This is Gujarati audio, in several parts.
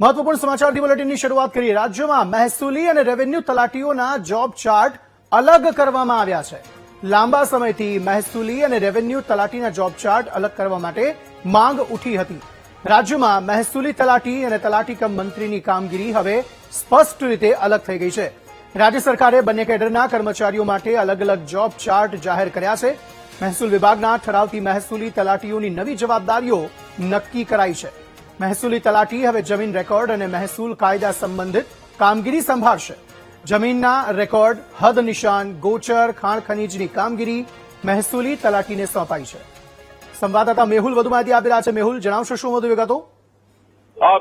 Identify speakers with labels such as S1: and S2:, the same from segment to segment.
S1: મહત્વપૂર્ણ સમાચારથી બુલેટિનની શરૂઆત કરીએ। રાજ્યમાં મહેસૂલી અને રેવન્યુ તલાટીઓના જોબ ચાર્ટ અલગ કરવામાં આવ્યા છે। લાંબા સમયથી મહેસૂલી અને રેવન્યુ તલાટીના જોબ ચાર્ટ અલગ કરવા માટે માંગ ઉઠી હતી। રાજ્યમાં મહેસૂલી તલાટી અને તલાટી કમ મંત્રીની કામગીરી હવે સ્પષ્ટ રીતે અલગ થઈ ગઈ છે। રાજ્ય સરકારે બંને કેડરના કર્મચારીઓ માટે અલગ અલગ જોબ ચાર્ટ જાહેર કર્યા છે। મહેસૂલ વિભાગના ઠરાવથી મહેસૂલી તલાટીઓની નવી જવાબદારીઓ નક્કી કરાઈ છે। મહેસૂલી તલાટી હવે જમીન રેકોર્ડ અને મહેસૂલ કાયદા સંબંધિત કામગીરી સંભાળશે। જમીનના રેકોર્ડ, હદ નિશાન, ગોચર, ખાણ ખનીજની કામગીરી મહેસૂલી તલાટીને સોંપાઈ છે। સંવાદદાતા મેહુલ વધુ માહિતી આપી રહ્યા છે। મેહુલ, જણાવશો શું વધુ વિગતો?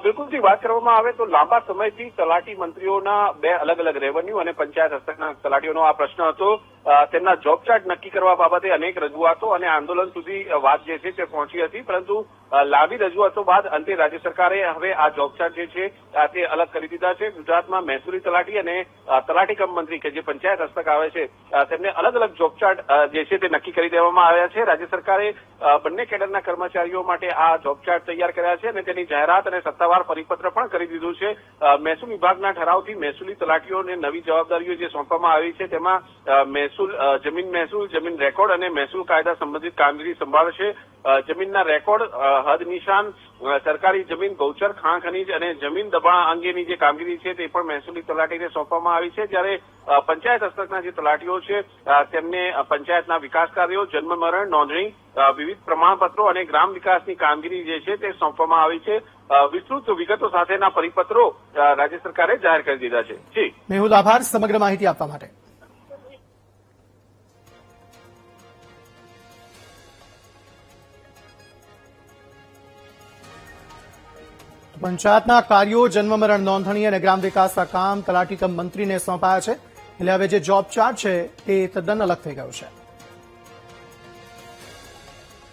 S2: બિલકુલથી વાત કરવામાં આવે તો લાંબા સમયથી તલાટી મંત્રીઓના બે અલગ અલગ રેવન્યુ અને પંચાયત હસ્તકના તલાટીઓનો આ પ્રશ્ન હતો। તેમના જોબ ચાર્ટ નક્કી કરવા બાબતે અનેક રજૂઆતો અને આંદોલન સુધી વાત જે છે તે પહોંચી હતી, પરંતુ લાંબી રજૂઆતો બાદ અંતે રાજ્ય સરકારે હવે આ જોબ ચાર્ટ જે છે તે અલગ કરી દીધા છે। ગુજરાતમાં મહેસૂલી તલાટી અને તલાટી કમ મંત્રી કે જે પંચાયત હસ્તક આવે છે તેમને અલગ અલગ જોબ ચાર્ટ જે છે તે નક્કી કરી દેવામાં આવ્યા છે। રાજ્ય સરકારે બંને કેડરના કર્મચારીઓ માટે આ જોબ ચાર્ટ તૈયાર કર્યા છે અને તેની જાહેરાત અને સત્તાવાર પરિપત્ર પણ કરી દીધું છે। મહેસૂલ વિભાગના ઠરાવથી મહેસૂલી તલાટીઓને નવી જવાબદારીઓ જે સોંપવામાં આવી છે તેમાં મહેસૂલ, જમીન રેકોર્ડ અને મહેસૂલ કાયદા સંબંધિત કામગીરી સંભાળશે। જમીનના રેકોર્ડ, હદ નિશાન, સરકારી જમીન, ગૌચર, ખાણ ખનીજ અને જમીન દબાણ અંગેની જે કામગીરી છે તે પણ મહેસૂલી તલાટીને સોંપવામાં આવી છે। જ્યારે પંચાયત હસ્તકના જે તલાટીઓ છે તેમને પંચાયતના વિકાસ કાર્યો, જન્મ મરણ નોંધણી, વિવિધ પ્રમાણપત્રો અને ગ્રામ વિકાસની કામગીરી જે છે તે સોંપવામાં આવી છે। વિસ્તૃત વિગતો સાથેના પરિપત્રો રાજ્ય સરકારે જાહેર કરી દીધા છે। જી
S1: મેહુલ, આભાર સમગ્ર માહિતી આપવા માટે। પંચાયતના કાર્યો, જન્મ મરણ નોંધણી અને ગ્રામ વિકાસના કામ તલાટી કમ મંત્રીને સોંપાયા છે। એટલે હવે જે જોબ ચાર્ટ છે તે તદ્દન અલગ થઈ ગયું છે।